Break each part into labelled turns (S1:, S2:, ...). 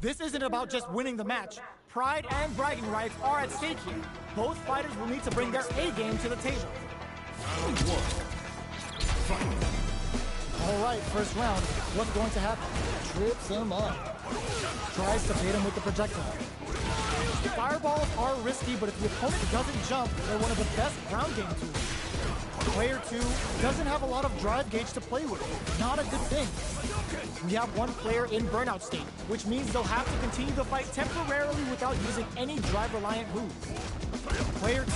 S1: This isn't about just winning the match. Pride and bragging rights are at stake here. Both fighters will need to bring their A game to the table.
S2: Round one. Fight.
S1: All right, first round. What's going to happen? Trips him up. Tries to bait him with the projectile. Fireballs are risky, but if the opponent doesn't jump, they're one of the best ground game tools. Player 2 doesn't have a lot of drive gauge to play with. Not a good thing. We have one player in burnout state, which means they'll have to continue the fight temporarily without using any drive-reliant moves. Player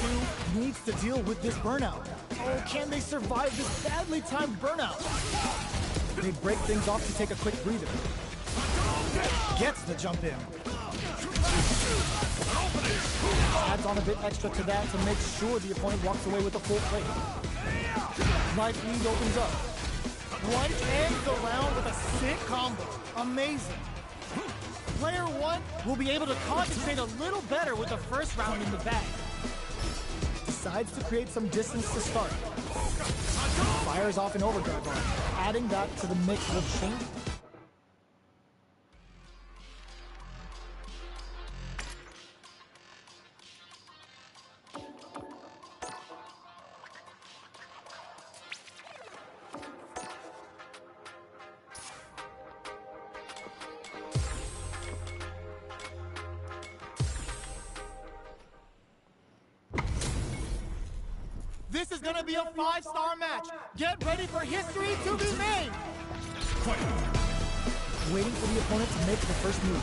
S1: 2 needs to deal with this burnout. Oh, can they survive this badly timed burnout? They break things off to take a quick breather. Gets the jump in. Adds on a bit extra to that to make sure the opponent walks away with a full plate. Life lead opens up. One ends the round with a sick combo. Amazing. Player 1 will be able to concentrate a little better with the first round in the bag. Decides to create some distance to start. Fires off an overdrive bar. Adding that to the mix will change. This is gonna be a 5-star match. Get ready for history to be made.
S2: Fight.
S1: Waiting for the opponent to make the first move.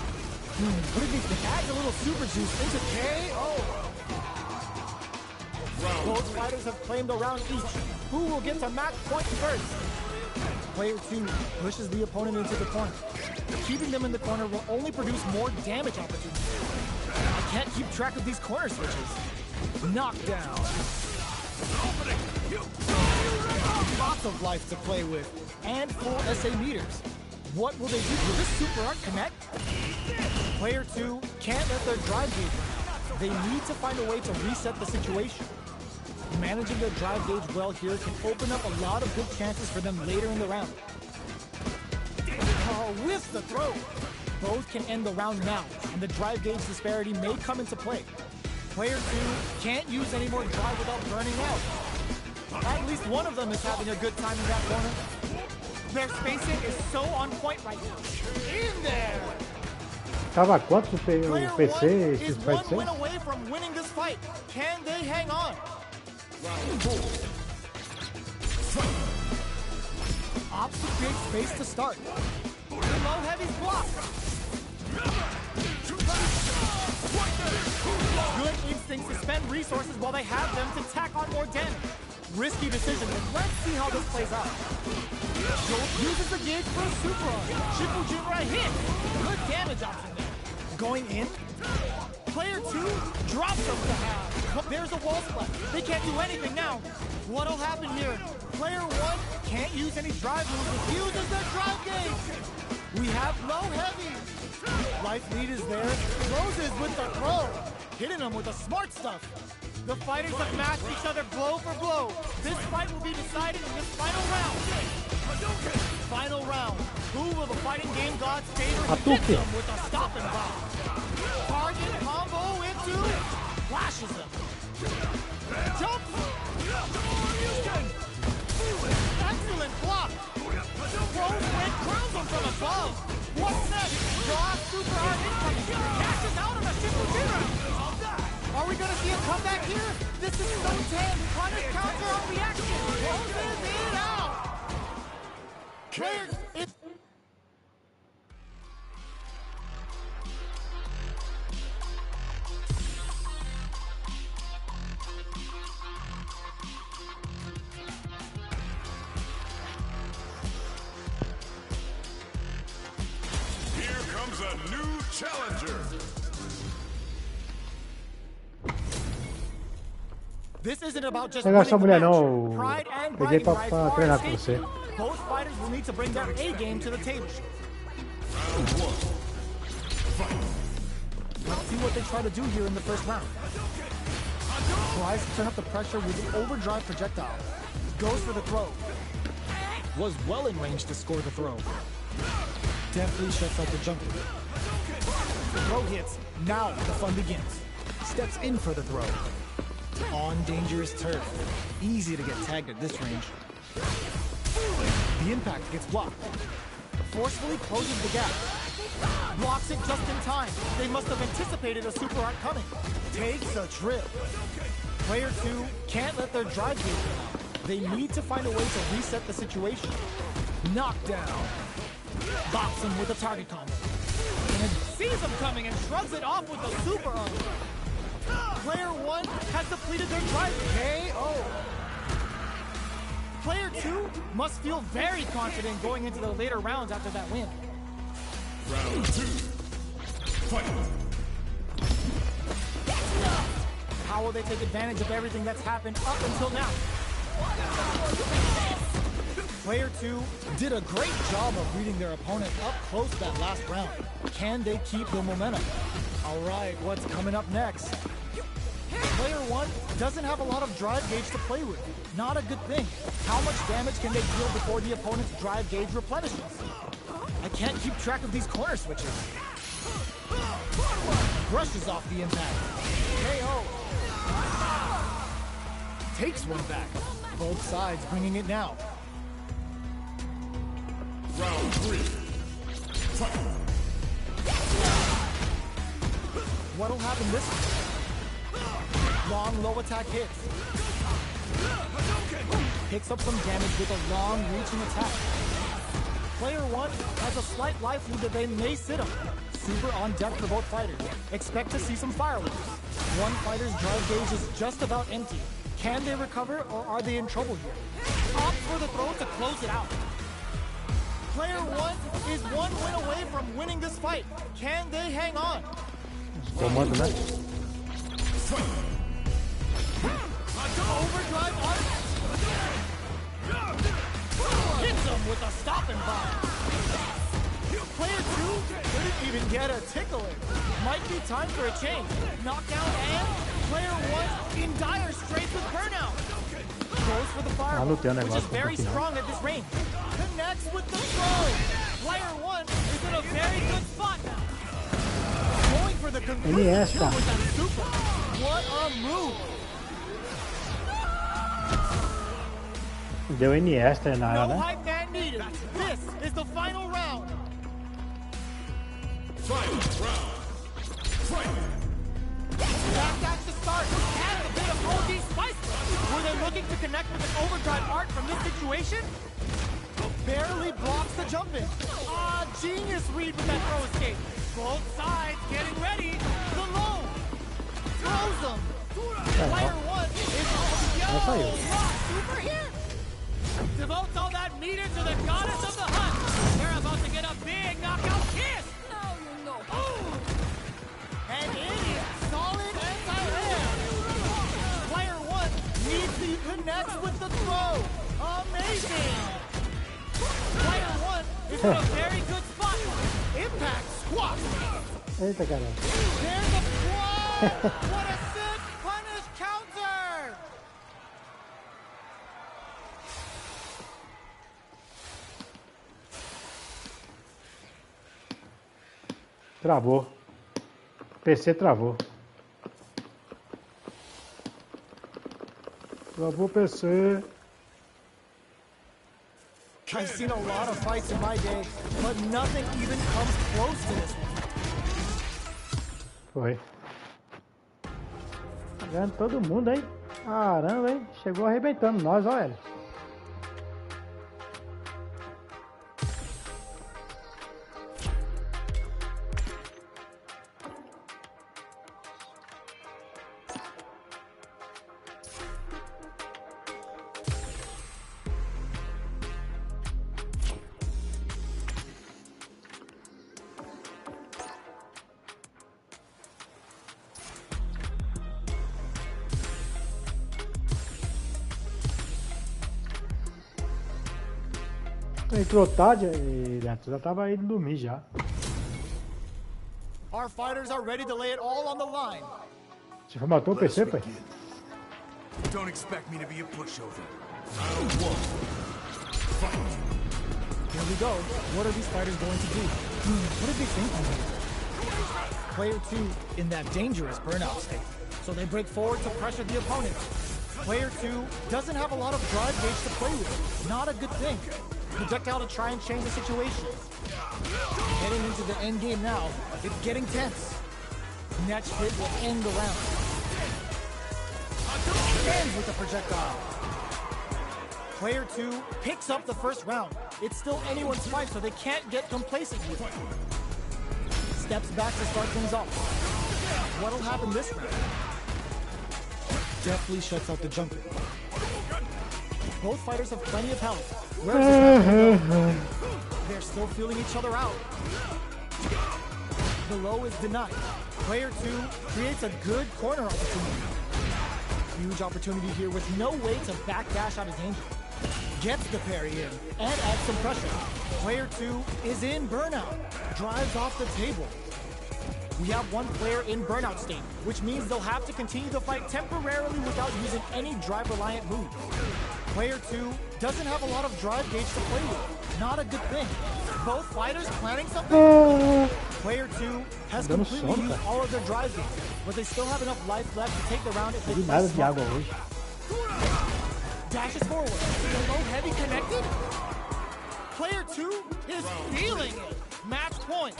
S1: What did they think? Adds a little super juice into KO. Both fighters have claimed a round each. Who will get to match point first? Player 2 pushes the opponent into the corner. Keeping them in the corner will only produce more damage opportunities. I can't keep track of these corner switches. Knockdown. Lots of life to play with, and full SA meters. What will they do? Will this super art connect? Player 2 can't let their drive gauge run. They need to find a way to reset the situation. Managing their drive gauge well here can open up a lot of good chances for them later in the round. Oh, with the throw. Both can end the round now, and the drive gauge disparity may come into play. Player 2 can't use any more drive without burning out. At least one of them is having a good time in that corner. Their spacing is so on point right now. In there!
S3: Tava quanto o
S1: Player
S3: PC
S1: 1
S3: esses
S1: is one
S3: fights?
S1: win away from winning this fight. Can they hang on?
S2: Round 4. Fight.
S1: Opts to create space to start. The low heavy's blocked. Good instincts to spend resources while they have them to tack on more damage. Risky decision, but let's see how this plays out. Jolt uses the gauge for a super art. Shifujinra hit. Good damage option there. Going in. Player 2 drops them to half. There's a wall splat. They can't do anything now. What'll happen here? Player 1 can't use any drive moves. It uses their drive gauge. We have low heavy. Life lead is there. Closes with the throw. Hitting them with the smart stuff. The fighters have matched each other blow for blow. This fight will be decided in this final round. Final round. Who will the fighting game gods favor to hit them with a stop and bomb? Target combo into flashes them. Jumps. Excellent block. Throws and crowns him from above. What's next? Draw super hard incoming. Cashes out on a Shifujinra. Are we gonna see a comeback here? This is so tense. Punish counter on reaction. Closes it out. Player, it's...
S2: Here comes a new challenger.
S1: This isn't about just
S3: Pegar essa
S1: winning the
S3: mulher
S1: match.
S3: não.
S1: Pride and
S3: Peguei
S1: bragging rights
S3: pra
S1: are
S3: treinar
S1: at
S3: com
S1: stake.
S3: você.
S1: Both fighters will need to bring their A game to the table.
S2: Round 1. Fight.
S1: Let's see what they try to do here in the first round. Tries to turn up the pressure with an overdrive projectile. Goes for the throw. Was well in range to score the throw. Definitely shuts out the jumper. the throw hits, now the fun begins. Steps in for the throw. On dangerous turf. Easy to get tagged at this range. The impact gets blocked. Forcefully closes the gap. Blocks it just in time. They must have anticipated a super art coming. Takes a trip. Player 2 can't let their drive gauge run out. They need to find a way to reset the situation. Knockdown. Bops him with a target combo. And sees him coming and shrugs it off with a super art. Player 1 has depleted their drive. KO. Player 2 must feel very confident going into the later rounds after that win.
S2: Round 2. Fight!
S1: How will they take advantage of everything that's happened up until now? Player 2 did a great job of reading their opponent up close that last round. Can they keep the momentum? All right, what's coming up next? Player 1 doesn't have a lot of drive gauge to play with. Not a good thing. How much damage can they deal before the opponent's drive gauge replenishes? I can't keep track of these corner switches. Brushes off the impact. KO. Takes one back. Both sides bringing it now.
S2: Round 3. Fight!
S1: What'll happen this time? Long low attack hits. Picks up some damage with a long reaching attack. Player 1 has a slight life lead that they may sit on. Super on deck for both fighters. Expect to see some fireworks. One fighter's drive gauge is just about empty. Can they recover or are they in trouble here? Opt for the throw to close it out. Player 1 is one win away from winning this fight. Can they hang on?
S3: Comando, né?
S1: Overdrive arc. Hits him with a stopping bomb. Player 2 didn't even get a tickle in. Might be time for a change. Knockdown and player 1 in dire straits with burnout. Goes for the fire, which is very strong at this range. Connects with the throw. Player 1 is in a very good spot now. Going for the conclusion kill with that super. What a move.
S3: Deu Iniesta na área,
S1: No
S3: né?
S1: hype man needed. This is the final round.
S2: Final round. Fight!
S1: Back at the start, had a bit of OD spice. Were they looking to connect with an overdrive art from this situation? Barely blocks the jump in. Ah, genius read with that throw escape. Both sides getting ready. The low. Throws them. Player 1 is super here. Devotes all that meter to the goddess of the hunt. They're about to get a big knockout kiss. No. And it is solid anti-air. Player 1 needs to connect with the throw. Amazing. Player 1 is in a very good spot. Impact squat.
S3: Eita, caramba.
S1: There's a squat. What a sick punish counter.
S3: Travou. PC travou. Travou o PC.
S1: I've seen a lot of fights in my day, but nothing even comes close to this one.
S3: Foi. Ganhando todo mundo, hein? Caramba, hein? Chegou arrebentando nós, ó, velho. Entrou tarde e já tava indo dormir já.
S1: Our fighters are ready to lay it all on the line.
S3: Você foi matou o PC, pai?
S2: Don't expect me to be a pushover. Round 1. Fight!
S1: Here we go. What are these fighters going to do? What did they think? Player 2 in that dangerous burnout state, so they break forward to pressure the opponent. Player 2 doesn't have a lot of drive gauge to play with. Not a good thing. Projectile to try and change the situation. Heading into the end game now, it's getting tense. Next hit will end the round. Ends with the projectile. Player 2 picks up the first round. It's still anyone's fight, so they can't get complacent with it. Steps back to start things off. What'll happen this round? Deftly shuts out the jumper. Both fighters have plenty of health. Where is this match gonna go? They're still feeling each other out. The low is denied. Player 2 creates a good corner opportunity. Huge opportunity here with no way to backdash out of danger. Gets the parry in and adds some pressure. Player 2 is in burnout. Drives off the table. We have one player in burnout state, which means they'll have to continue the fight temporarily without using any drive-reliant moves. Player 2 doesn't have a lot of drive gauge to play with. Not a good thing. Both fighters planning something? Player 2 has completely used all of their drive gauge, but they still have enough life left to take the round if they play smart. Dashes forward. The low heavy connected? Player 2 is feeling it. Match point.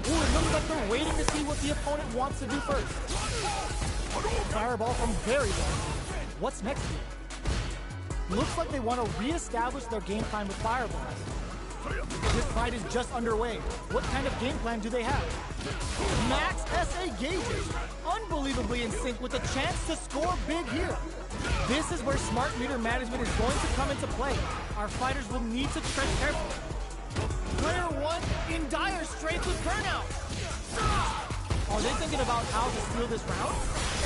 S1: Ooh, it looks like they're waiting to see what the opponent wants to do first. Fireball from very low. What's next here? Looks like they want to re-establish their game plan with fireballs. This fight is just underway. What kind of game plan do they have? Max SA gauges. Unbelievably in sync with a chance to score big here. This is where smart meter management is going to come into play. Our fighters will need to tread carefully. Player 1 in dire straits with burnout. Are they thinking about how to steal this round?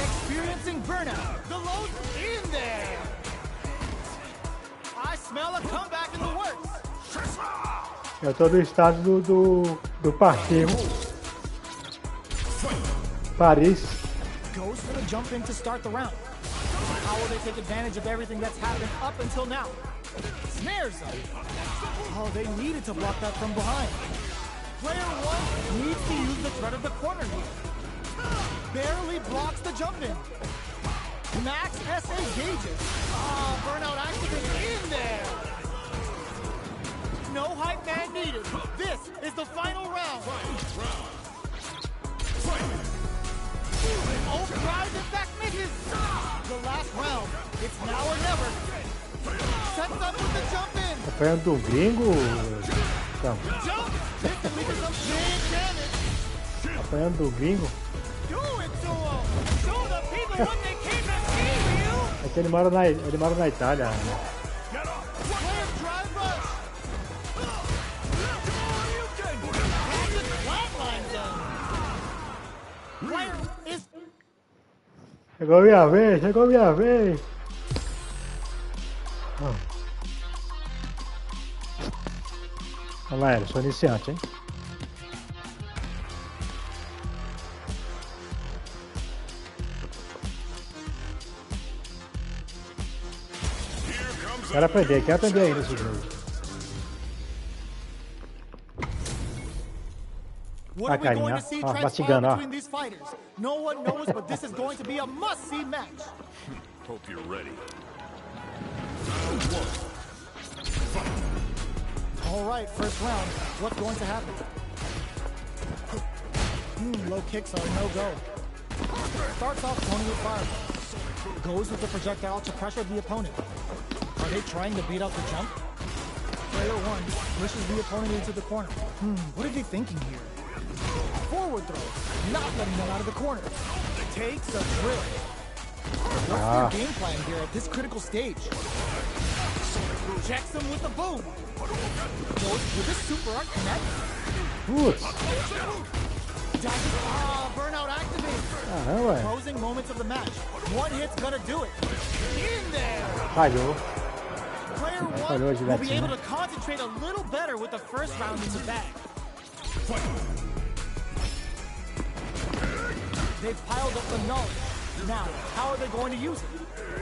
S1: Experiencing burnout. The low's in there. I smell a comeback in the works.
S3: Eu tô do estado do parquinho. Paris.
S1: Goes for the jump in to start the round. How will they take advantage of everything that's happened up until now? Snares them. Oh, they needed to block that from behind. Player 1 needs to use the threat of the corner here. Barely blocks the jump in. Max SA gauges. Burnout activate in there. No hype man needed. This is the final round. Overdrive effect misses. The last round. It's now or never. Sets up with the jump in.
S3: Apanhando do gringo. Então.
S1: Jump. This can lead to some big damage.
S3: Apanhando do gringo.
S1: Do it to him. Show the people what they came to see, you.
S3: É que ele mora na Itália.
S1: Player drive rush. Magic flatline them. Player is.
S3: Chegou minha vez, chegou minha vez. Olha lá, eu sou iniciante, hein? Quero aprender aí nesse jogo.
S1: What are we going to see transpire
S3: mastigando,
S1: between these fighters? No one knows, but this is going to be a must-see match.
S2: Hope you're ready.
S1: All right, first round. What's going to happen? Low kicks are no-go. Starts off Tony with fireball. Goes with the projectile to pressure the opponent. Are they trying to beat out the jump? Player 1 pushes the opponent into the corner. What are they thinking here? Forward throw, not letting them out of the corner. Takes a drill. What's their game plan here at this critical stage? Checks him with the boom. Will this super art connect? Burnout activates. Closing moments of the match. One hit's gonna do it. In there.
S3: Falhou.
S1: Player 1 will be able to concentrate a little better with the first round in the bag. They've piled up the knowledge. Now, how are they going to use it?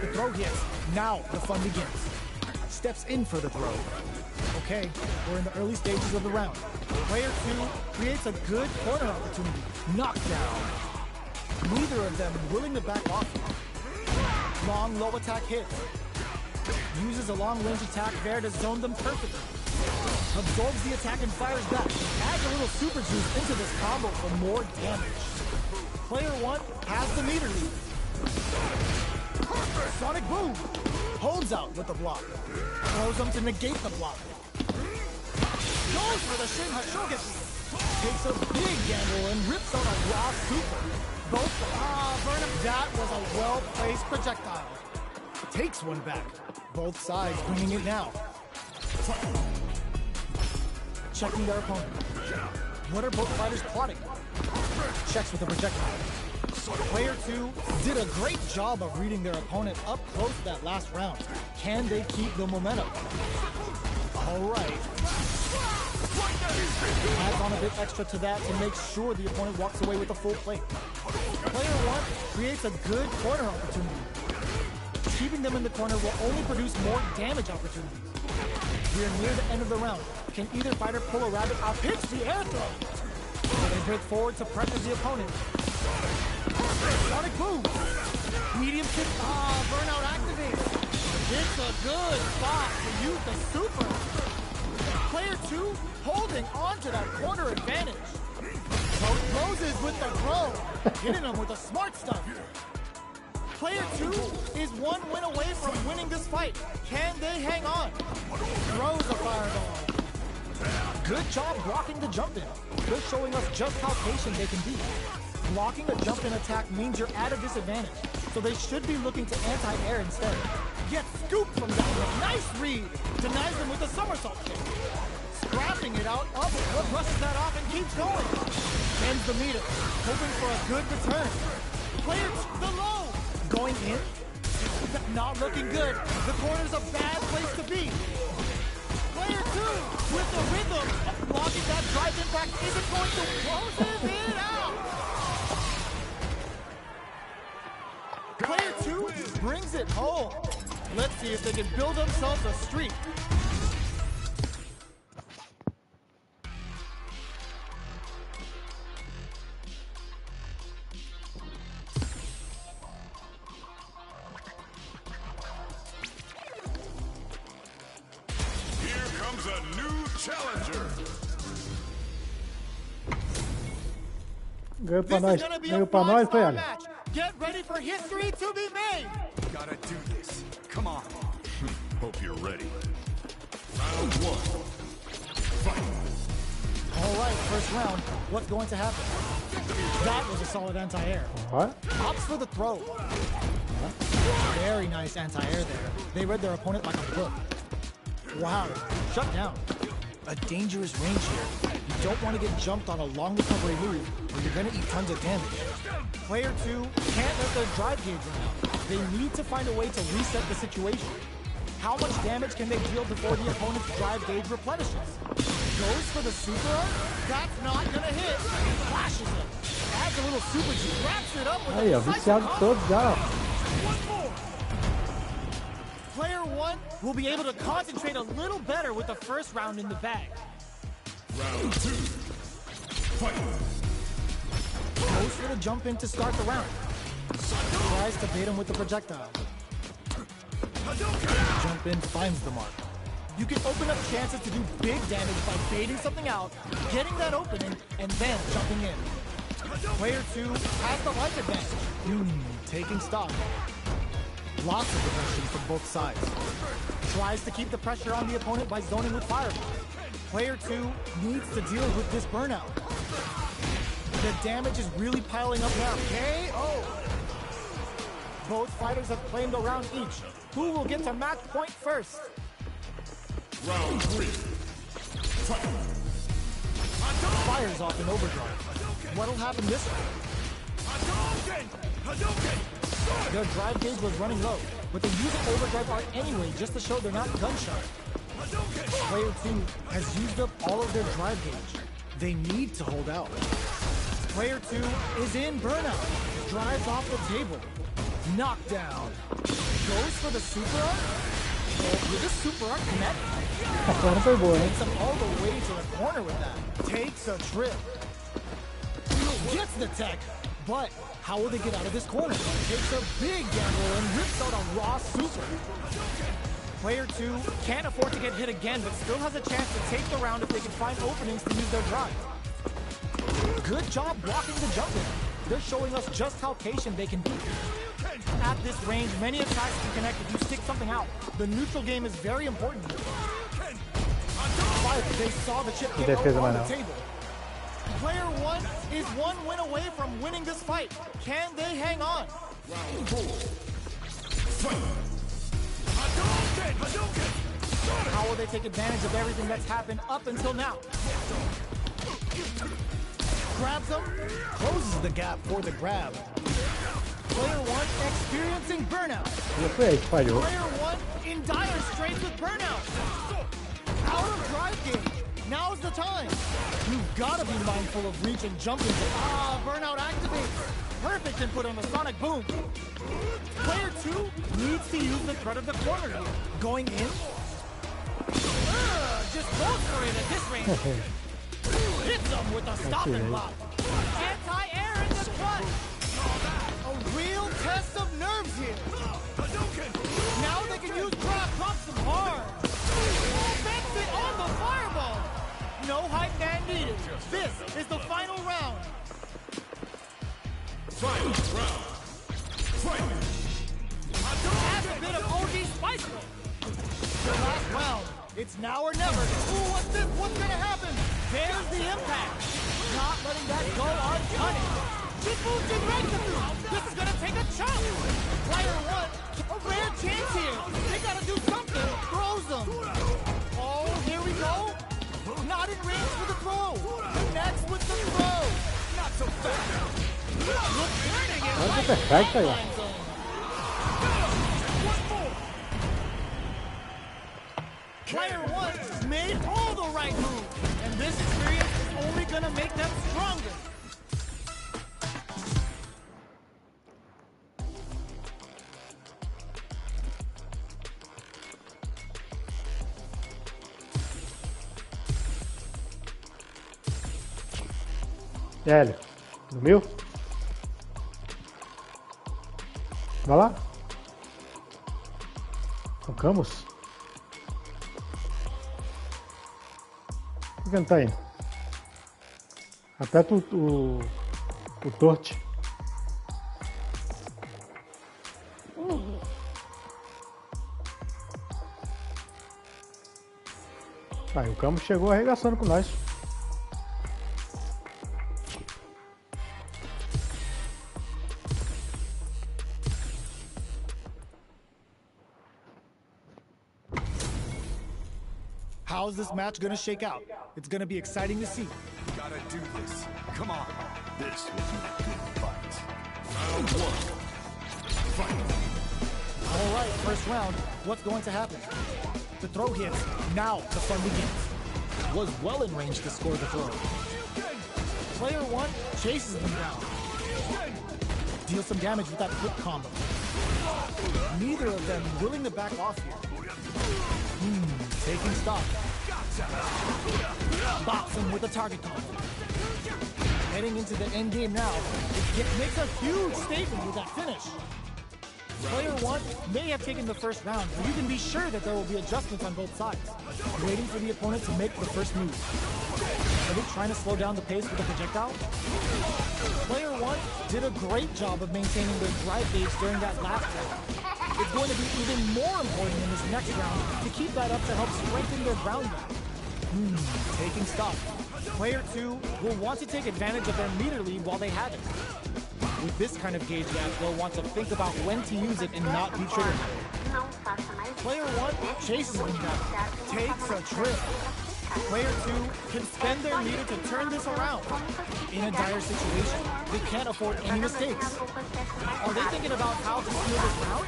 S1: The throw hits. Now the fun begins. Steps in for the throw. Okay, we're in the early stages of the round. Player 2 creates a good corner opportunity. Knockdown. Neither of them willing to back off. Long low attack hit. Uses a long range attack there to zone them perfectly. Absorbs the attack and fires back. Adds a little super juice into this combo for more damage. Player 1 has the meter lead. Sonic Boom. Holds out with the block. Throws them to negate the block. Goes for the Shin Hashogen. Takes a big gamble and rips out a raw super. Burnham, that was a well-placed projectile. Takes one back. Both sides bringing it now. Checking their opponent. What are both fighters plotting? Checks with the projectile. Player 2 did a great job of reading their opponent up close that last round. Can they keep the momentum? All right. Adds on a bit extra to that to make sure the opponent walks away with a full plate. Player 1 creates a good corner opportunity. Keeping them in the corner will only produce more damage opportunities. We are near the end of the round. Can either fighter pull a rabbit out? Hits the air throw. They break forward to pressure the opponent. Sonic Boom. Medium kick. Burnout activates. It's a good spot to use the super. Player 2 holding on to that corner advantage. Closes with the throw. Hitting him with the smart stuff. Player 2 is one win away from winning this fight. Can they hang on? Throws a fireball. Good job blocking the jump in. They're showing us just how patient they can be. Blocking a jump in attack means you're at a disadvantage, so they should be looking to anti-air instead. Gets scooped from down there. Nice read. Denies them with a somersault kick. Scrapping it out. Brushes that off and keeps going. Ends the meter. Hoping for a good return. Player 2, the low. Going in. Not looking good. The corner's a bad place to be. Player 2 with the rhythm. Blocking that drive impact isn't going to close it out. Player 2 brings it home. Let's see if they can build themselves a streak.
S2: Here comes a new challenger.
S3: Ganhou pra nós. Ganhou pra nós, foi ela.
S1: Get ready for history to be made.
S2: Gotta do this. Come on. Hope you're ready. Round 1. Fight.
S1: All right, first round. What's going to happen? That was a solid anti-air.
S3: What?
S1: Opts for the throw. Very nice anti-air there. They read their opponent like a book. Wow, shut down. A dangerous range here. You don't want to get jumped on a long recovery move, or you're going to eat tons of damage. Player 2 can't let their drive gauge run out. They need to find a way to reset the situation. How much damage can they deal before the opponent's drive gauge replenishes? Goes for the super art? That's not going to hit. Flashes him. Adds a little super G. Wraps it up with
S3: Aí, ó,
S1: a
S3: viciado todos já. Ó.
S1: One more. Player 1 will be able to concentrate a little better with the first round in the bag.
S2: Round 2. Fight.
S1: Goes for the jump in to start the round. Tries to bait him with the projectile. Jump in finds the mark. You can open up chances to do big damage by baiting something out, getting that opening, and then jumping in. Player 2 has the life advantage. Taking stock. Lots of aggression from both sides. Tries to keep the pressure on the opponent by zoning with fireball. Player 2 needs to deal with this burnout. The damage is really piling up now. KO! Both fighters have claimed a round each. Who will get to match point first?
S2: Round 3. Fight.
S1: Fires off in overdrive. What'll happen this time? Their drive gauge was running low, but they use an overdrive art anyway just to show they're not gun-shy. Player 2 has used up all of their drive gauge. They need to hold out. Player 2 is in burnout. Drives off the table. Knockdown. Goes for the super art. Will this super arc connect?
S3: Essa não foi boa, né?
S1: Takes him all the way to the corner with that. Takes a trip. Gets the tech. But how will they get out of this corner? Takes a big gamble and rips out a raw super. Player 2 can't afford to get hit again, but still has a chance to take the round if they can find openings to use their drive. Good job blocking the jump in. They're showing us just how patient they can be. At this range, many attacks can connect if you stick something out. The neutral game is very important. But they saw the chip get over on the table. Player 1 is one win away from winning this fight. Can they hang on?
S2: Round 4.
S1: How will they take advantage of everything that's happened up until now? Grabs him, closes the gap for the grab. Player 1 experiencing burnout.
S3: Falhou.
S1: Player 1 in dire straits with burnout. Out of drive gauge. Now's the time. You've got to be mindful of reach and jumping. Burnout activates. Perfect input on the sonic boom. Player 2 needs to use the threat of the corner here. Going in. Just goes for it at this range. Hits him with a stop and block. Anti-air in the clutch. A real test of nerves here. Now they can use drop some hard. Bends it on the fireball. No hype man needed. This is the final round.
S2: Final round. Fight.
S1: Adds a bit of OD spice. The last round. It's now or never. Ooh, what's this? What's gonna happen? There's the impact. Not letting that go uncutting. This is gonna take a chunk. Player 1, a rare chance here. They gotta do something. Throws them. Oh, here we go. Not in range for the throw. Next with the throw. Not so fast.
S3: Olha que perfeito aí, ó.
S1: Player 1 made all the right moves, and this experience is only gonna make them stronger.
S3: E aí, Hélio? Dormiu? Vai lá. Tocamos? Por que não tá indo? Aperta o torte. Aí o Camus chegou arregaçando com nós.
S1: How's this match gonna shake out? It's gonna be exciting to see.
S2: Gotta do this. Come on. This will be a good fight. Round 1. Fight.
S1: All right, first round. What's going to happen? The throw hits. Now the fun begins. Was well in range to score the throw. Player 1 chases them down. Deals some damage with that quick combo. Neither of them willing to back off here. Taking stock. Bops him with a target combo. Heading into the end game now, it makes a huge statement with that finish. Player 1 may have taken the first round, but you can be sure that there will be adjustments on both sides. Waiting for the opponent to make the first move. Are they trying to slow down the pace with the projectile? Player 1 did a great job of maintaining their drive gauge during that last round. It's going to be even more important in this next round to keep that up to help strengthen their ground game. Taking stock. Player 2 will want to take advantage of their meter lead while they have it. With this kind of gauge gap, they'll want to think about when to use it and not be triggered. Player 1 chases them down, takes a trip. Player 2 can spend their meter to turn this around. In a dire situation, they can't afford any mistakes. Are they thinking about how to steal this round?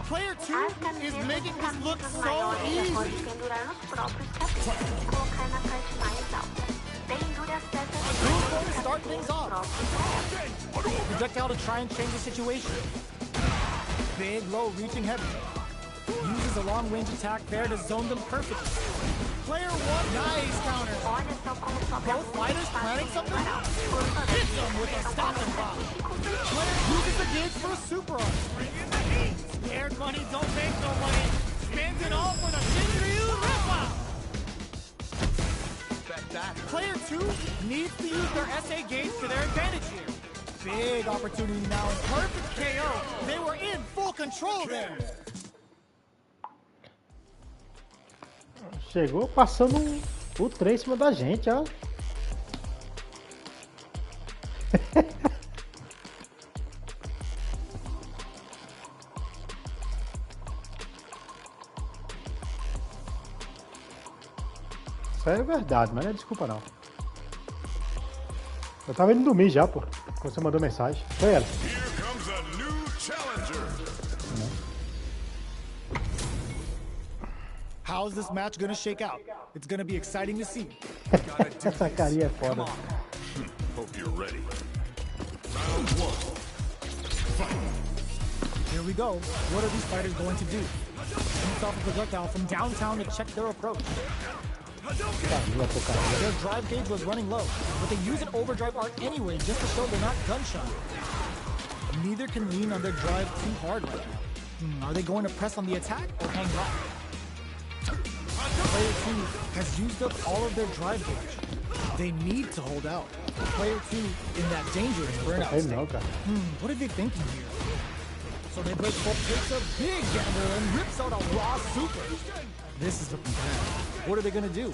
S1: Player 2 is making this look so easy. Who's going to start things off? Projectile to try and change the situation. Big, low, reaching heavy. Uses a long-range attack there to zone them perfectly. Player 1, nice counter. Both fighters planning something? Hits them with a stop and pop. Player uses the gauge for a super art. Scared money don't make no money. Spins it all for the Shinryu Rippa. Player 2 needs to use their SA gauge to their advantage here. Big opportunity now. Perfect KO. They were in full control there.
S3: Chegou passando o trem em cima da gente, ó. Isso aí é verdade, mas não é desculpa não. Eu tava indo dormir já, pô, quando você mandou mensagem. Foi ela.
S2: Here comes a new challenger.
S1: How's this match gonna shake out? It's gonna be exciting to see.
S3: Essa carinha é foda.
S2: Hope you're ready. Round 1. Fight.
S1: Here we go. What are these fighters going to do? Shoots off a projectile from downtown to check their approach. Their drive gauge was running low, but they use an overdrive arc anyway just to show they're not gun-shy. Neither can lean on their drive too hard right now. Are they going to press on the attack or hang back? Player 2 has used up all of their drive gauge. They need to hold out. Player 2 in that dangerous burnout state. What are they thinking here? So they break both, takes a big gamble and rips out a raw super. This is looking bad. What are they gonna do?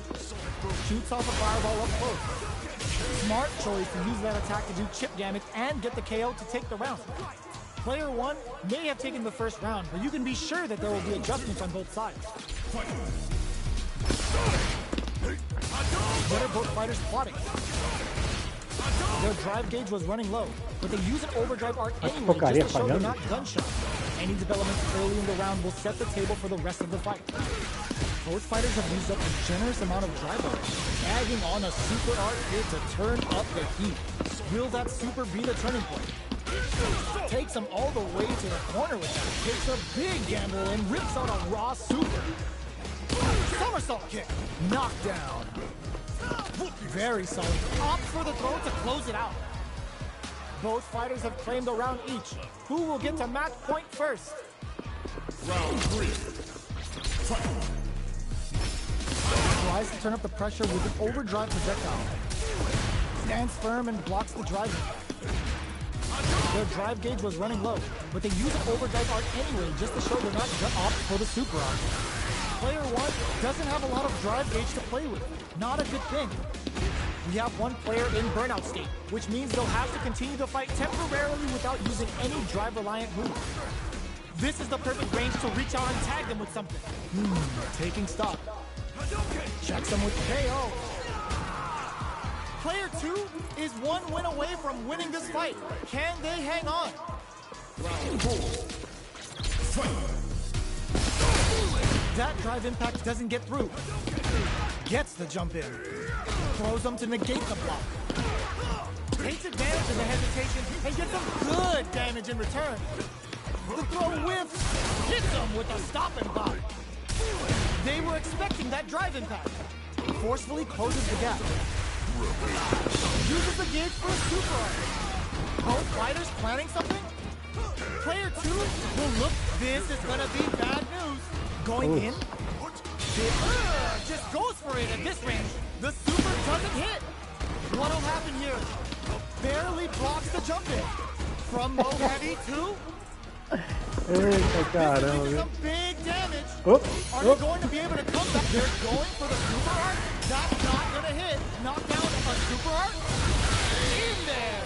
S1: Shoots off a fireball up close. Smart choice to use that attack to do chip damage and get the KO to take the round. Player 1 may have taken the first round, but you can be sure that there will be adjustments on both sides. What are both fighters plotting? Their drive gauge was running low, but they use an overdrive arc anyway just to show they're not gunshot. Any developments early in the round will set the table for the rest of the fight. Both fighters have used up a generous amount of drive arc, tagging on a super arc here to turn up the heat. Will that super be the turning point? Takes him all the way to the corner with that. Takes a big gamble and rips out a raw super. Somersault kick. Knockdown. Very solid. Opts for the throw to close it out. Both fighters have claimed a round each. Who will get to match point first?
S2: Round 3. Fight.
S1: Tries to turn up the pressure with an overdrive projectile. Stands firm and blocks the drive. Their drive gauge was running low, but they use an overdrive arc anyway just to show they're not opt for the super arc. Player 1 doesn't have a lot of drive gauge to play with. Not a good thing. We have one player in burnout state, which means they'll have to continue the fight temporarily without using any drive-reliant moves. This is the perfect range to reach out and tag them with something. Taking stock. Checks them with KO. Player 2 is one win away from winning this fight. Can they hang on?
S2: Round 4. Fight.
S1: That drive impact doesn't get through. Gets the jump in. Throws them to negate the block. Takes advantage of the hesitation and gets some good damage in return. The throw whiffs, hits them with a stop and pop. They were expecting that drive impact. Forcefully closes the gap. Uses the gauge for a super arc. Both fighters planning something? Player 2 will look, this is gonna be bad news. Going in, just goes for it at this range. The super doesn't hit. What'll happen here? Barely blocks the jump in. From low heavy to...
S3: Eita caramba,
S1: This is
S3: viu?
S1: some big damage.
S3: Op,
S1: Are they
S3: op.
S1: going to be able to come back? They're going for the super arc. That's not gonna hit. Knockdown a super arc. In there.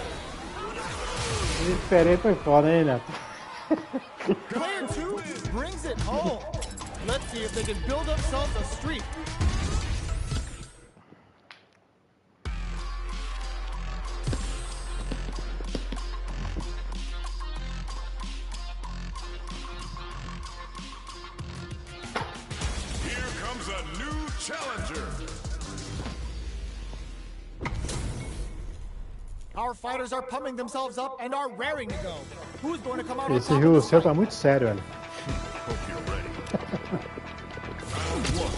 S3: Esse diferente foi foda, hein, Neto?
S1: Player 2 brings it home. Let's see if they can build themselves a streak.
S2: Here comes a new challenger.
S1: Our Our fighters are pumping themselves up and are raring to go. Who's going to come out on
S3: Esse
S1: top of
S3: Rio
S1: this
S3: seu
S1: fight?
S3: tá muito sério, velho.
S2: Hope you're ready. Round one.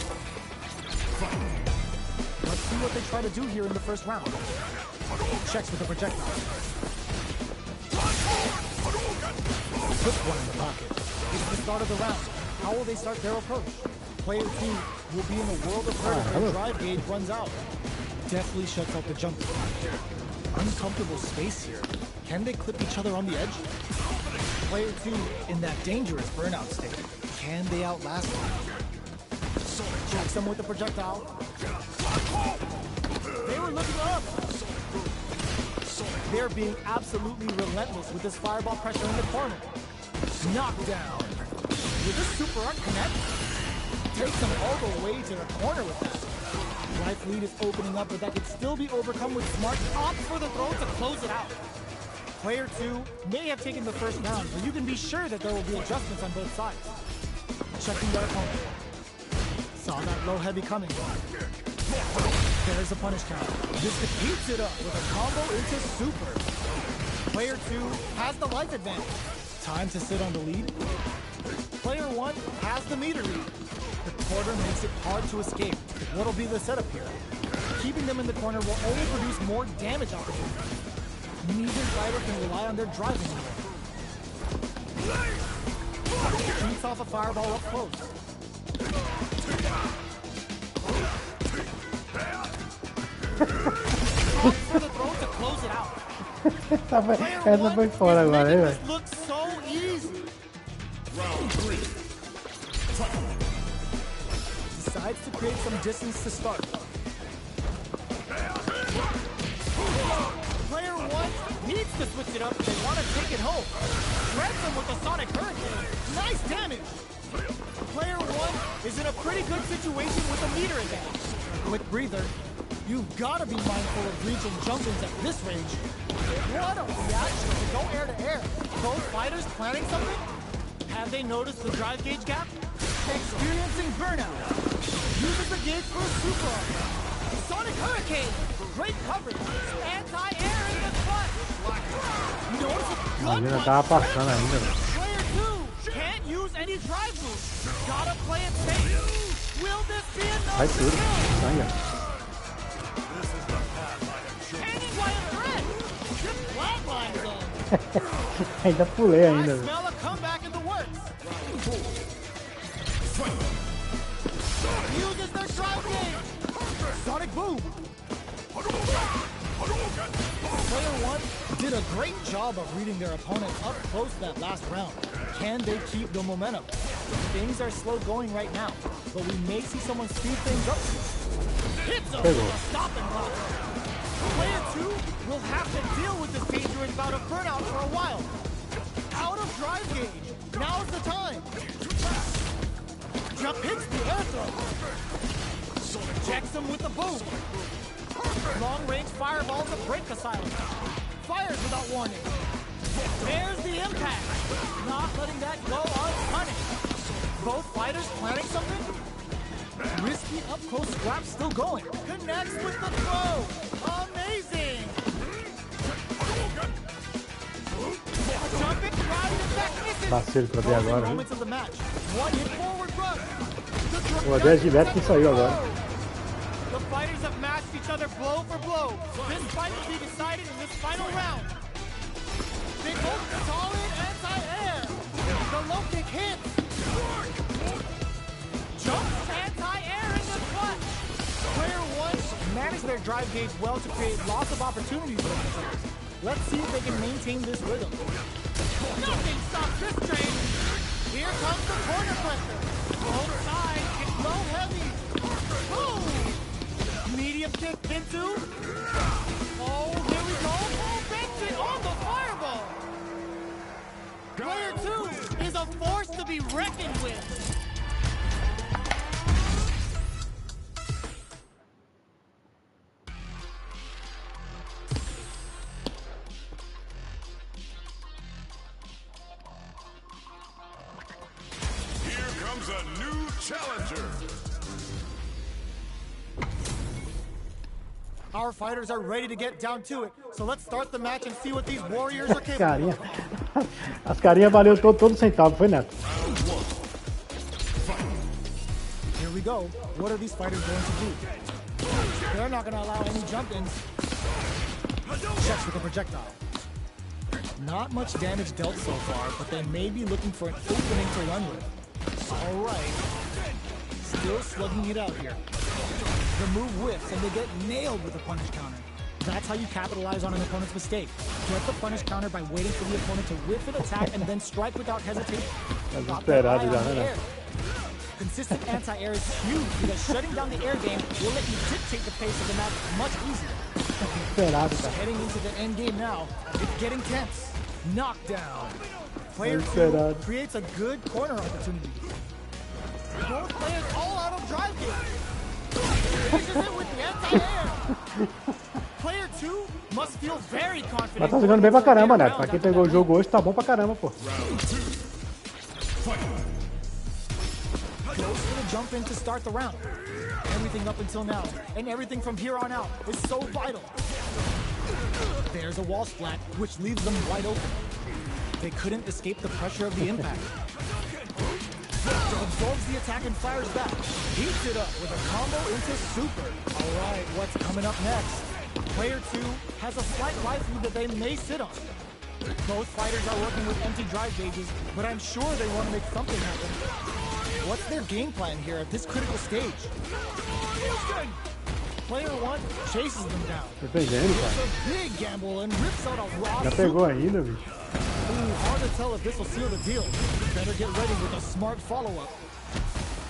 S1: Let's see what they try to do here in the first round. Checks with the projectile. Puts one in the pocket. It's the start of the round. How will they start their approach? Player 2 will be in a world of hurt if their drive gauge runs out. Definitely shuts out the jumper. Uncomfortable space here. Can they clip each other on the edge? Player 2 in that dangerous burnout state. Can they outlast him? Checks them with the projectile. They were looking up. They're being absolutely relentless with this fireball pressure in the corner. Knockdown. Will this super art connect? Takes them all the way to the corner with that. Life lead is opening up, but that could still be overcome with smart opt for the throw to close it out. Player 2 may have taken the first round, but you can be sure that there will be adjustments on both sides. Checking their opponent. Saw that low heavy coming. There's a punish count. This heats it up with a combo into super. Player 2 has the life advantage. Time to sit on the lead. Player 1 has the meter lead. The quarter makes it hard to escape. What'll be the setup here? Keeping them in the corner will only produce more damage opportunities. Neither fighter can rely on their drive anymore. Shoots off a fireball up close. For the throw to close it out.
S3: Essa foi fora agora, hein, velho?
S1: This looks so easy.
S2: Round 3.
S1: Decides to create some distance to start. Player 1 needs to switch it up if they want to take it home. Shreds them with the Sonic Hurricane. Nice damage. Player 1 is in a pretty good situation with a meter advantage. With Breather, you've got to be mindful of reaching jump-ins at this range. What a reaction to go air to air. Both fighters planning something? Have they noticed the drive gauge gap? Experiencing burnout. Uses the gauge for a super arm. Sonic Hurricane. Great coverage. Anti-air in the clutch. Notice it.
S3: Imagina, tava passando ainda, velho.
S1: Player 2 can't use any drive moves. Gotta play it safe. Will this be enough?
S3: Vai tudo. Sangue.
S1: Hanging by a thread. Just flatlines them.
S3: Ainda pulei
S1: I
S3: ainda, velho.
S1: smell a comeback in the works. Uses their drive gauge. Sonic Boom. Player 1 did a great job of reading their opponent up close that last round. Can they keep the momentum? Things are slow going right now, but we may see someone speed things up. Hits him with a stop and block. Player 2 will have to deal with this dangerous bout of burnout for a while. Out of drive gauge. Now's the time. Jump hits the air throw. Checks him with the boom. Long-range fireball to break the silence. Fires without warning. There's the impact. Not letting that go unpunished. Both fighters planning something? Risky up-close scrap still going. Connects with the throw. Amazing. Jumping drive attack misses.
S3: Parceiro pra ver agora, viu?
S1: Moments of the match. One hit forward run.
S3: O 10 de metro que saiu agora.
S1: The fighters have matched each other blow for blow. This fight will be decided in this final round. They both solid anti-air. The low kick hits. Jumps anti-air in the clutch. Player 1 managed their drive gauge well to create lots of opportunities for themselves. Let's see if they can maintain this rhythm. Nothing stops this train. Here comes the corner pressure. Both sides get low heavy. Boom! Medium kick into. Oh, here we go. Oh, bench it on the fireball. Player 2 is a force to be reckoned with.
S2: Here comes a new challenger.
S1: Our fighters are ready to get down to it, so let's start the match and see what these warriors are capable
S3: Carinha.
S1: of.
S3: As carinhas valeu todo centavo, foi Neto.
S1: Here we go. What are these fighters going to do? They're not going to allow any jump-ins. Checks with a projectile. Not much damage dealt so far, but they may be looking for an opening to run with. All right. Still slugging it out here. The move whiffs, and they get nailed with a punish counter. That's how you capitalize on an opponent's mistake. Get the punish counter by waiting for the opponent to whiff an attack and then strike without hesitation. Got their eye on the air. Consistent anti-air is huge because shutting down the air game will let you dictate the pace of the match much easier. Heading into the end game now, it's getting tense. Knockdown. Player 2 creates a good corner opportunity. Both players all out of drive game. Finishes it with the anti-air. Player 2 must feel very confident.
S3: Mas tá jogando bem pra caramba, Neto. Pra quem pegou o jogo hoje, tá bom pra caramba, pô.
S1: Goes for the jump in to start the round. Everything up until now, and everything from here on out, is so vital. There's a wall splat, which leaves them wide open. They couldn't escape the pressure of the impact. Absorbs the attack and fires back. Heats it up with a combo into super. All right, what's coming up next? Player 2 has a slight life lead that they may sit on. Both fighters are working with empty drive gauges, but I'm sure they want to make something happen. What's their game plan here at this critical stage? Player 1 chases them down. It's a big gamble and rips out a raw
S3: Já pegou ainda, bicho.
S1: Ooh, hard to tell if this will seal the deal. Better get ready with a smart follow-up.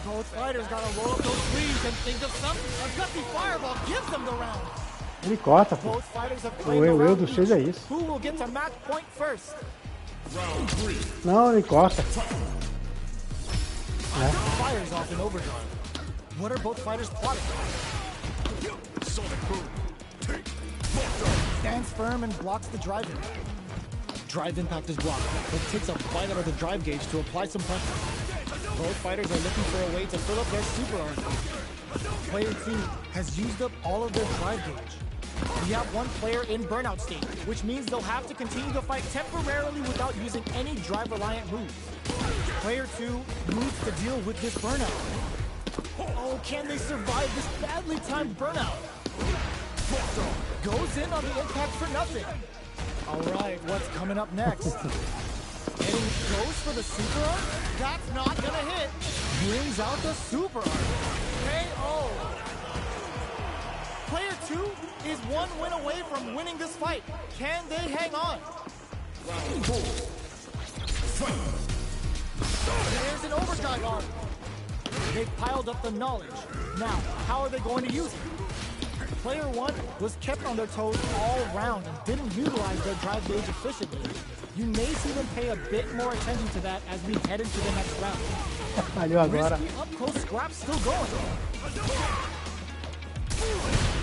S1: Both fighters gotta roll up those sleeves and think of something. A gutsy fireball gives them the round.
S3: Ele corta, pô.
S1: Both fighters have
S3: O
S1: played the
S3: eu
S1: round
S3: do
S1: each.
S3: X é isso.
S1: Who will get to match point first?
S3: Não, ele corta.
S1: Fires off in overdrive. What are both fighters plotting? Stands firm and blocks the drive in. Drive impact is blocked. It takes a bite out of the drive gauge to apply some pressure. Both fighters are looking for a way to fill up their super arc. Player 2 has used up all of their drive gauge. We have one player in burnout state, which means they'll have to continue to fight temporarily without using any drive-reliant moves. Player 2 needs to deal with this burnout. Oh, can they survive this badly timed burnout? Goes in on the impact for nothing. All right, what's coming up next? And he goes for the super arc? That's not gonna hit. Brings out the super arc. KO. Player 2 is one win away from winning this fight. Can they hang on? Round 4. There's an overdrive arc. They've piled up the knowledge. Now, how are they going to use it? Player 1 was kept on their toes all round and didn't utilize their drive gauge efficiently. You may see them pay a bit more attention to that as we head into the next round. Risky up-close scrap still going.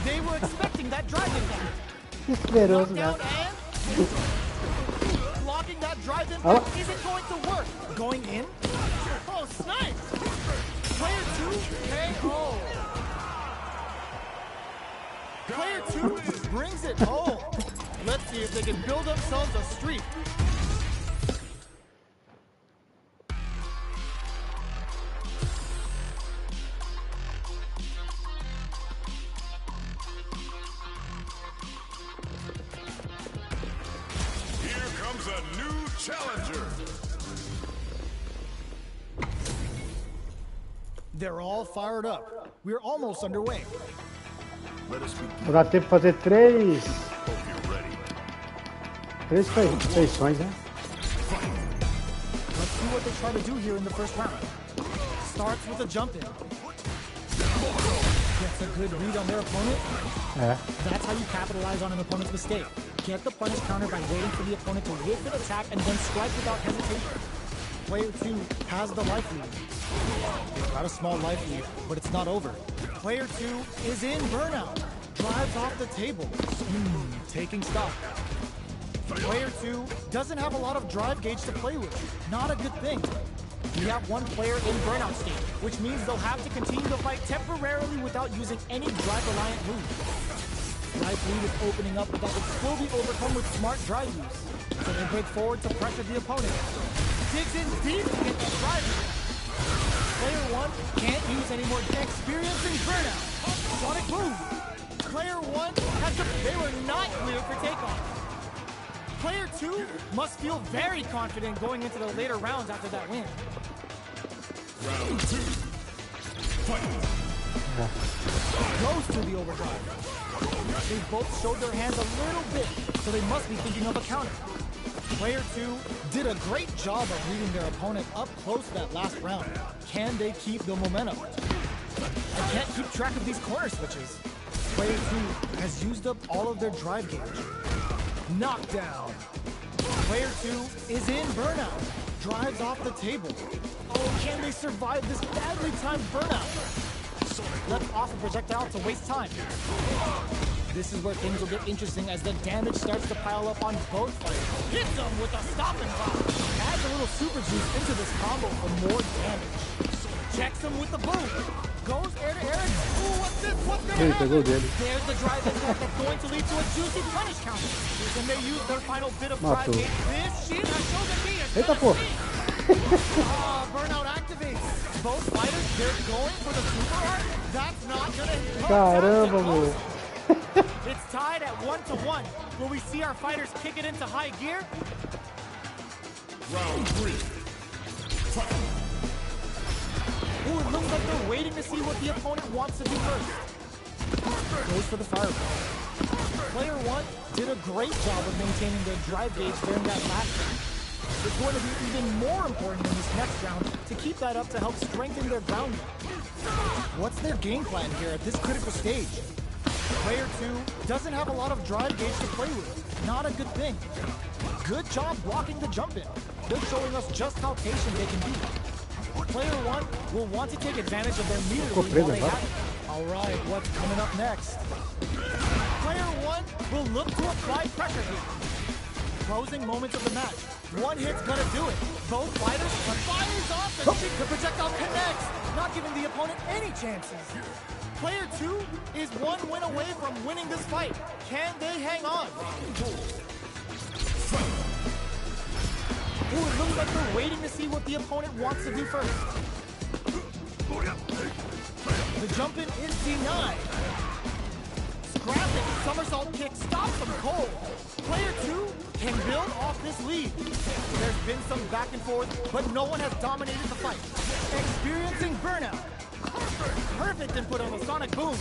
S1: They were expecting that drive impact.
S3: Esperoso, né?
S1: Blocking that drive impact isn't going to work. Going in? Oh, snipe! Player 2, KO. Player 2 brings it home. Let's see if they can build themselves a streak.
S2: Here comes a new challenger.
S1: They're all fired up. We're almost underway.
S2: Let us begin.
S3: Vou dar tempo pra fazer três
S2: Hope you're ready.
S3: feições, né?
S1: Let's see what they try to do here in the first round. Starts with a jump in. Gets a good read on their opponent.
S3: É.
S1: That's how you capitalize on an opponent's mistake. Get the punish counter by waiting for the opponent to whiff an attack and then strike without hesitation. Player 2 has the life lead. They've got a small life lead, but it's not over. Player 2 is in burnout. Drives off the table. Taking stock. Player 2 doesn't have a lot of drive gauge to play with. Not a good thing. We have one player in burnout state, which means they'll have to continue to fight temporarily without using any drive-reliant moves. Life lead is opening up, but that would still be overcome with smart drive use. So they break forward to pressure the opponent. Digs in deep to get the drive use. Player 1 can't use any more experiencing burnout. Sonic Boom. Player 1 has to... They were not clear for takeoff. Player 2 must feel very confident going into the later rounds after that win.
S2: Round 2. Fight.
S1: Goes to the overdrive. They both showed their hands a little bit, so they must be thinking of a counter. Player 2 did a great job of reading their opponent up close that last round. Can they keep the momentum? I can't keep track of these corner switches. Player 2 has used up all of their drive gauge. Knockdown. Player 2 is in burnout. Drives off the table. Oh, can they survive this badly timed burnout? Left off a projectile to waste time. This is where things will get interesting as the damage starts to pile up on both fighters. Hits them with a stop and pop. Adds a little super juice into this combo for more damage. Checks him with the boom. Goes air to air. Ooh, what's this? What's gonna happen? There's the drive attack that's going to lead to a juicy punish counter. When they use their final bit of drive gauge, this shit has chosen me.
S3: Eita, pô.
S1: Burnout activates. Both fighters, they're going for the super art. That's not gonna hit.
S3: Caramba, meu.
S1: It's tied at 1-1. Will we see our fighters kick it into high gear?
S2: Round 3. Fight.
S1: Ooh, it looks like they're waiting to see what the opponent wants to do first. Goes for the fireball. Player 1 did a great job of maintaining their drive gauge during that last round. It's going to be even more important in this next round to keep that up to help strengthen their ground game. What's their game plan here at this critical stage? Player 2 doesn't have a lot of drive gauge to play with. Not a good thing. Good job blocking the jump in. They're showing us just how patient they can be. Player 1 will want to take advantage of their meter lead while they have it. Alright, what's coming up next? Player 1 will look to apply pressure here. Closing moments of the match. One hit's gonna do it. Both fighters fires off and the projectile connects, not giving the opponent any chances. Player 2 is one win away from winning this fight. Can they hang on? Ooh, it looks like they're waiting to see what the opponent wants to do first. The jump in is denied. Scrapping somersault kick stops them cold. Player 2 can build off this lead. There's been some back and forth, but no one has dominated the fight. Experiencing burnout. Perfect input on the Sonic Boom.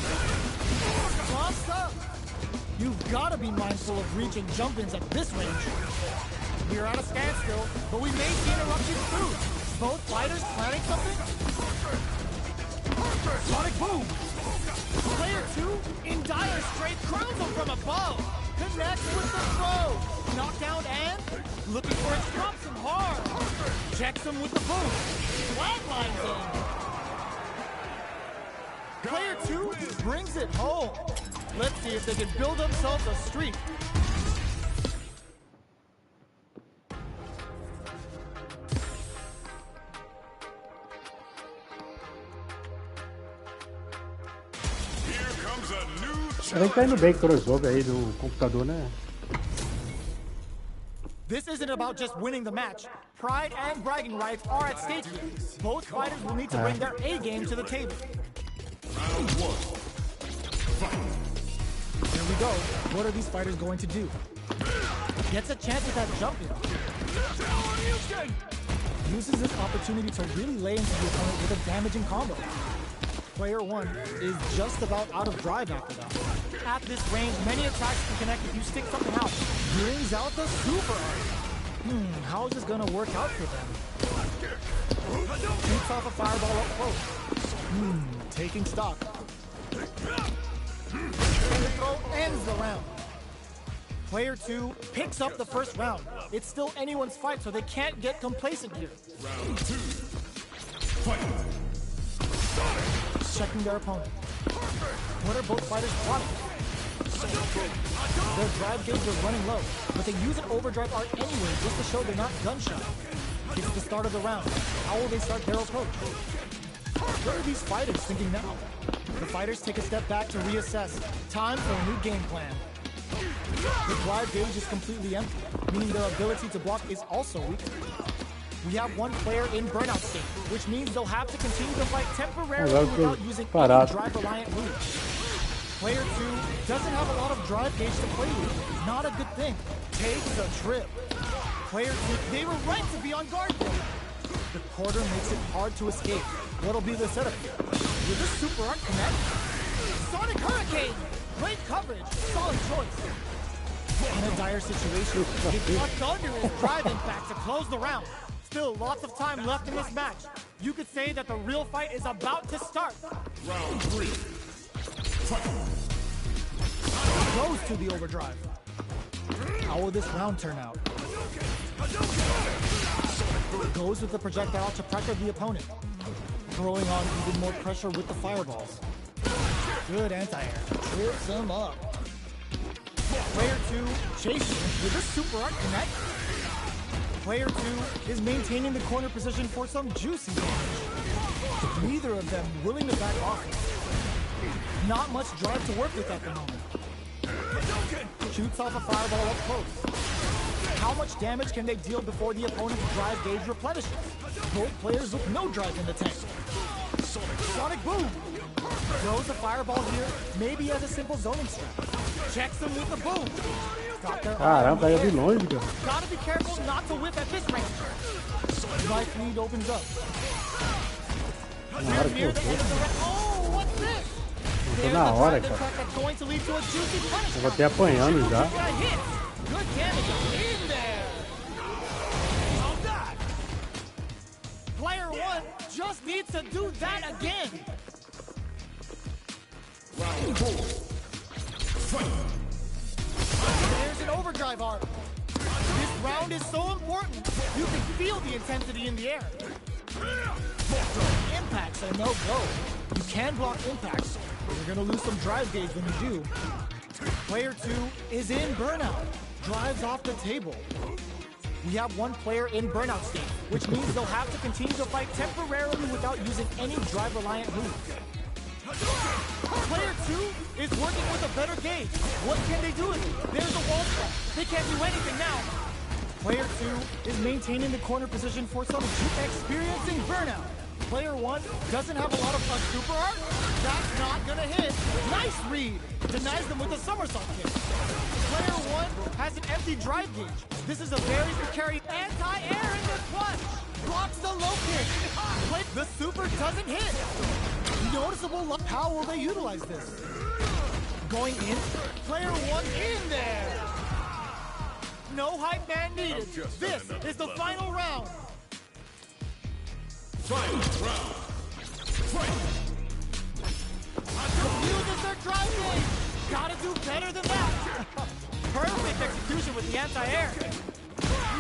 S1: Tossed up. You've got to be mindful of reaching jump-ins at this range. We're at a standstill, but we may see interruptions soon. Both fighters planning something? Sonic Boom! Player 2 in dire straits crowns him from above. Connects with the throw. Knockdown and looking for it, drops him hard. Checks him with the boom. Flatlines him. Player 2 brings it home. Let's see if they can build themselves a streak.
S3: A gente tá indo bem com o crossover aí do computador, né?
S1: This isn't about just winning the match. Pride and bragging rights are at stake here. Both fighters will need to bring their A game to the table.
S2: Round 1. Fight.
S1: Here we go. What are these fighters going to do? Gets a chance at that jump in. Uses this opportunity to really lay into the opponent with a damaging combo. Player 1 is just about out of drive after that. At this range, many attacks can connect if you stick something out. Brings out the super art. How is this gonna work out for them? Shoots off a fireball up close. Taking stock. And the throw ends the round. Player 2 picks up the first round. It's still anyone's fight, so they can't get complacent here.
S2: Round 2. Fight.
S1: Checking their opponent. What are both fighters plotting? Their drive gauge was running low, but they use an overdrive art anyway just to show they're not gun-shy. It's the start of the round. How will they start their approach? What are these fighters thinking now? The fighters take a step back to reassess. Time for a new game plan. The drive gauge is completely empty, meaning their ability to block is also weak. We have one player in burnout state, which means they'll have to continue to fight temporarily without using any drive-reliant moves. Player 2 doesn't have a lot of drive gauge to play with. Not a good thing. Takes a trip. Player 2, they were right to be on guard there. The quarter makes it hard to escape. What'll be the setup here? Will this super art connect? Sonic Hurricane! Great coverage. Solid choice. In a dire situation, he clutched under his drive impact to close the round. Still, lots of time left in this match. You could say that the real fight is about to start.
S2: Round 3.
S1: Goes to the overdrive. How will this round turn out? Goes with the projectile to pressure the opponent. Throwing on even more pressure with the fireballs. Good anti-air. Trips him up. Player 2 chasing with a super art connect. Player 2 is maintaining the corner position for some juicy damage. Neither of them willing to back off. Not much drive to work with at the moment. Shoots off a fireball up close. How much damage can they deal before the opponent's drive gauge replenishes? Both players with no drive in the tank. Sonic Boom! Throws a fireball here, maybe as a simple zoning strat. Checks him with the boom. Got their
S3: Caramba, eu vi longe, cara.
S1: Gotta be careful not to whip at this range. Life lead opens up.
S3: Na hora que
S1: Near the end of the round. Oh, what's this? There's
S3: na
S1: the
S3: hora,
S1: drive
S3: cara.
S1: attack that's going to lead to a juicy punish.
S3: Eu vou até apanhando já.
S1: Got hit. Good damage in there. Player 1 just needs to do that again.
S2: Round 4. Fight.
S1: There's an overdrive arc. This round is so important. You can feel the intensity in the air. Impacts are no-go. You can block impacts, but you're gonna lose some drive gauge when you do. Player 2 is in burnout. Drives off the table. We have one player in burnout state, which means they'll have to continue to fight temporarily without using any drive-reliant moves. Player 2 is working with a better gauge. What can they do with it? There's a wall trap. They can't do anything now. Player 2 is maintaining the corner position for some experiencing burnout. Player 1 doesn't have a lot of super art. That's not gonna hit. Nice read. Denies them with a somersault kick. Player 1 has an empty drive gauge. This is a very precarious anti-air in the clutch. Blocks the low kick. The super doesn't hit. Noticeable luck. How will they utilize this? Going in. Player 1 in there. No hype man needed. This is the final round.
S2: Final round. Fight.
S1: Uses their drive gauge. Gotta do better than that. Perfect execution with the anti-air.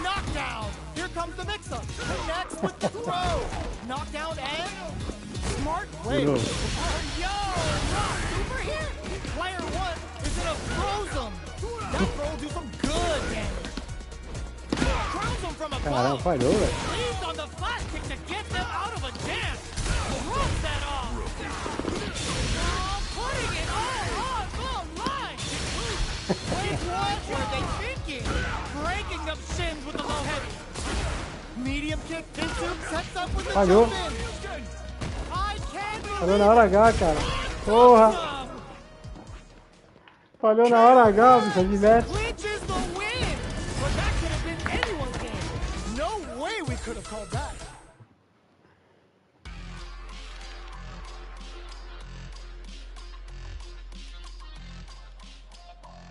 S1: Knockdown. Here comes the mix-up. Connects with the throw. Knockdown and smart play.
S3: No.
S1: Oh, yo, not super here. Player 1 is in a frozen. That throw will do some good damage. Crowns them from above.
S3: Caramba, falhou, velho.
S1: Leads on the flat kick to get them out of a jam. Rubs that off. Oh, putting it all on the line. Wait, what were they thinking? Breaking up shins with the low heavy. Medium kick, Vinsu sets up with the
S3: Falhou.
S1: jump in. I can't
S3: Falhou na hora H, cara. Porra. Falhou na hora H, bicho, admete.
S1: Clinches the win. But that could have been anyone's game. No way we could have called that.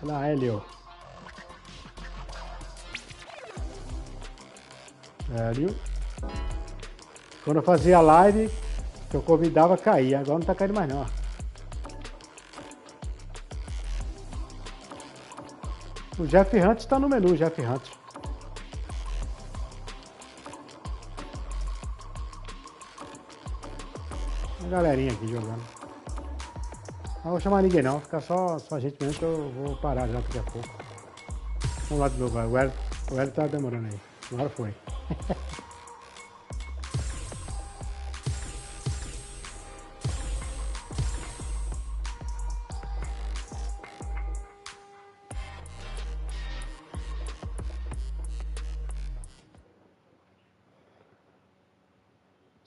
S3: Olha lá, Hélio. Hélio. Quando eu fazia live, que eu convidava, caía. Agora não tá caindo mais não. O Jeff Hunt está no menu, Jeff Hunt. Uma galerinha aqui jogando. Não vou chamar ninguém não, ficar só a gente mesmo que eu vou parar já daqui a pouco. Vamos lá de novo, o Hélio tá demorando aí. Agora foi.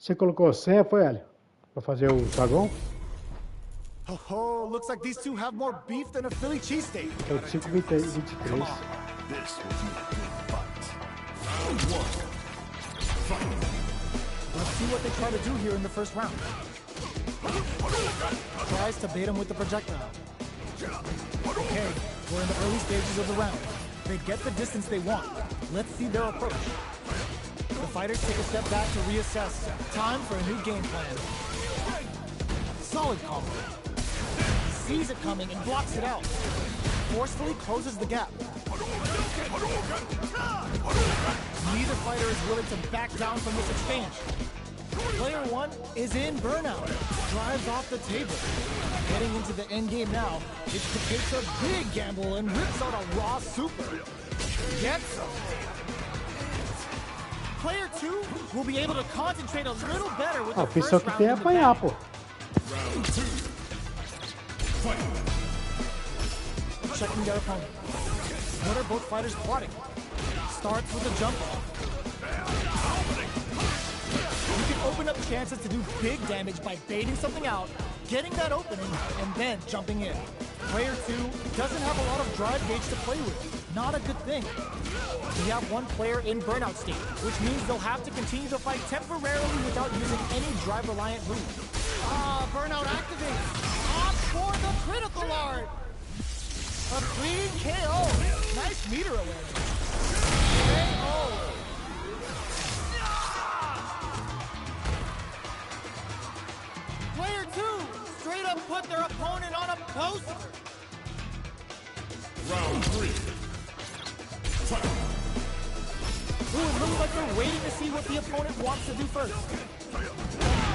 S3: Você colocou senha, foi, Hélio? Pra fazer o dragão?
S1: Oh, looks like these two have more beef than a Philly cheesesteak.
S3: Então, 5,23.
S2: This will be a good fight. Round 1. Fight.
S1: Let's see what they try to do here in the first round. Tries to bait him with the projectile. Okay, we're in the early stages of the round. They get the distance they want. Let's see their approach. The fighters take a step back to reassess. Time for a new game plan. Solid combo. Sees it coming and blocks it out. Forcefully closes the gap. Neither fighter is willing to back down from this exchange. Player 1 is in burnout. Drives off the table. Getting into the end game now, it takes a big gamble and rips out a raw super. Gets him. Player 2 will be able to concentrate a little better with
S3: A
S1: the
S3: opção
S1: first
S3: que
S1: round
S3: tem é
S1: in the
S3: apanhar,
S1: bag.
S3: pô.
S2: Round 2. Fight.
S1: Checking their opponent. What are both fighters plotting? Starts with a jump off. You can open up chances to do big damage by baiting something out, getting that opening, and then jumping in. Player 2 doesn't have a lot of drive gauge to play with. Not a good thing. We have one player in burnout state, which means they'll have to continue to fight temporarily without using any drive-reliant moves. Burnout activates. Opt for the critical art. A clean KO. Nice meter awareness. KO. Player 2 straight up put their opponent on a poster.
S2: Round 3. Fight.
S1: Ooh, it looks like they're waiting to see what the opponent wants to do first.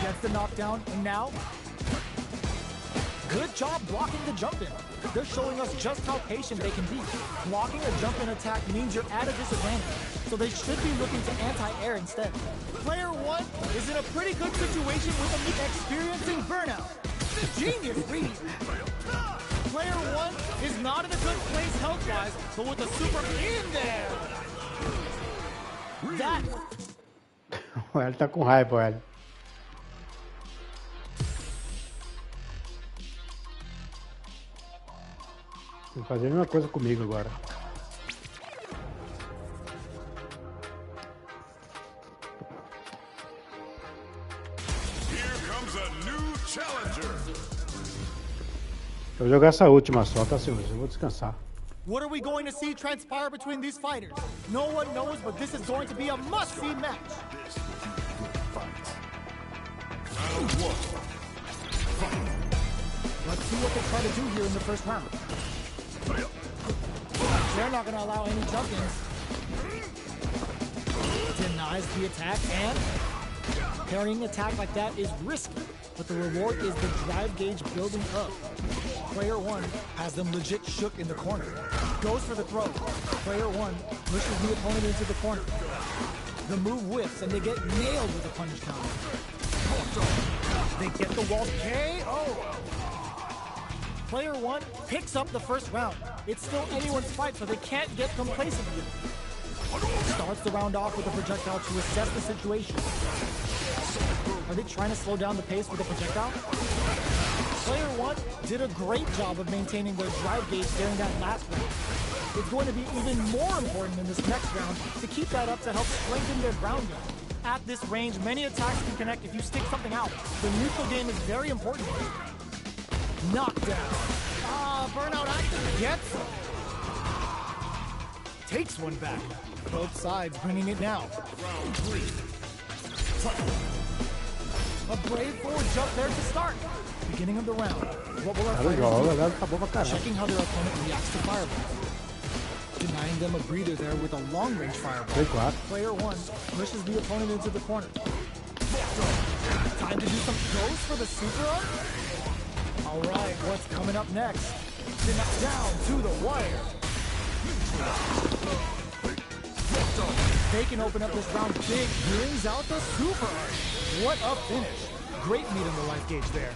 S1: Gets the knockdown, and now? Good job blocking the jump-in. They're showing us just how patient they can be. Blocking a jump-in attack means you're at a disadvantage, so they should be looking to anti-air instead. Player 1 is in a pretty good situation with him experiencing burnout. Genius read. Player 1 is not in a good place health-wise, but with a super in there. That
S3: O Hélio tá com raiva, o Hélio. Tem que fazer a mesma coisa comigo agora.
S2: Here comes a new challenger.
S3: Eu vou jogar essa última só, tá, senhores? Eu vou descansar.
S1: What are we going to see transpire between these fighters? No one knows, but this is going to be a must-see match.
S2: This will be a good fight. Round 1. Fight.
S1: Let's see what they try to do here in the first round. They're not going to allow any jump-ins. Denies the attack, and parrying attack like that is risky, but the reward is the drive gauge building up. Player 1 has them legit shook in the corner. Goes for the throw. Player 1 pushes the opponent into the corner. The move whiffs, and they get nailed with a punish counter. They get the wall KO. Player 1 picks up the first round. It's still anyone's fight, so they can't get complacent with it. Starts the round off with a projectile to assess the situation. Are they trying to slow down the pace with a projectile? Player 1 did a great job of maintaining their drive gauge during that last round. It's going to be even more important in this next round to keep that up to help strengthen their ground game. At this range, many attacks can connect if you stick something out. The neutral game is very important. Knockdown. Burnout active gets him. Takes one back. Both sides bringing it now.
S2: Round 3. Fight.
S1: A brave forward jump there to start. Beginning of the round. What will our
S3: Tá
S1: fighters
S3: legal,
S1: do?
S3: o Hélio acabou pra caramba.
S1: Checking how their opponent reacts to fireballs. Denying them a breather there with a long-range fireball.
S3: Foi 4.
S1: Player 1 pushes the opponent into the corner. Time to do some goes for the super up. All right, what's coming up next? Down to the wire. They can open up this round big. Brings out the super art. What a finish. Great meat in the life gauge there.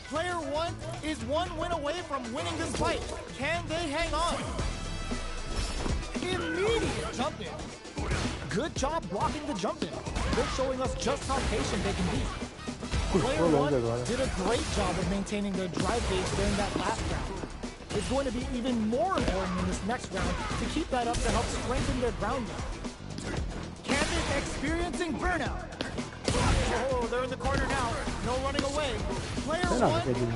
S1: Player 1 is one win away from winning this fight. Can they hang on? Immediate jump in. Good job blocking the jump in. they're showing us just how patient they can be. Player
S3: Puxou
S1: 1
S3: longe agora.
S1: did a great job of maintaining their drive gauge during that last round. It's going to be even more important in this next round to keep that up to help strengthen their ground game. Candace experiencing burnout. Oh, they're in the corner now. No running away. Player 1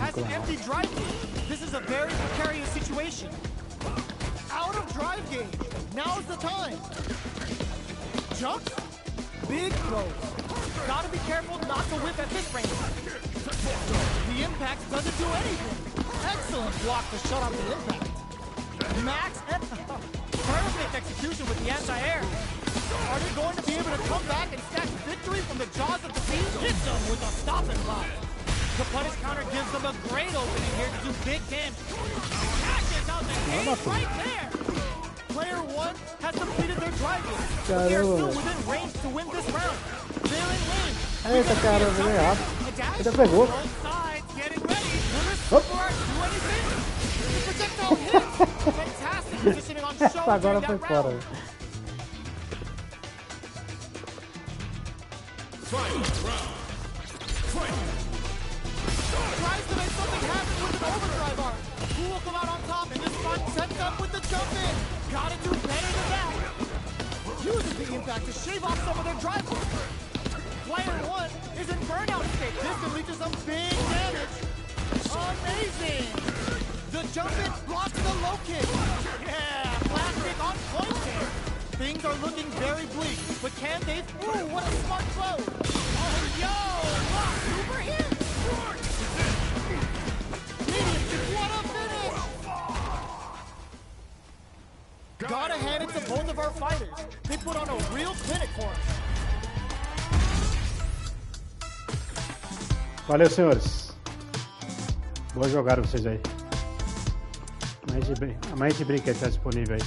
S1: has an empty drive gauge. This is a very precarious situation. Out of drive gauge. Now's the time. Jumps. Big throws. Gotta be careful not to whip at this range. The impact doesn't do anything. Excellent block to shut out the impact. Max and perfect execution with the anti-air. Are they going to be able to come back and snatch victory from the jaws of defeat? Hits them with a stop and block. The punish counter gives them a great opening here to do big damage. Catches out the cage right there. Player 1 has completed their drive game. But they're still within range to win this round. They're in range.
S3: Eita, cara, eu vou errado. Ainda pegou.
S1: Both sides getting ready. Will this super do anything? The projectile hits. Fantastic positioning on show
S3: Agora
S1: during
S3: foi
S1: that
S3: fora.
S1: round. Tries to make something happen with an overdrive arc. Who will come out on top? And this one sets up with the jump in. Gotta do better than that. Uses the impact to shave off some of their drive work. Player 1 is in burnout state. This can lead to some big damage. Amazing. The jump in blocks the low kick. Yeah, plastic on point there. Things are looking very bleak, but can they? Ooh, what a smart throw. Oh, yo, wow, super hit. What a finish. Gotta hand it to both of our fighters. They put on a real clinic for us.
S3: Valeu, senhores. Boa jogada vocês aí. A mais de brinquedo tá disponível aí.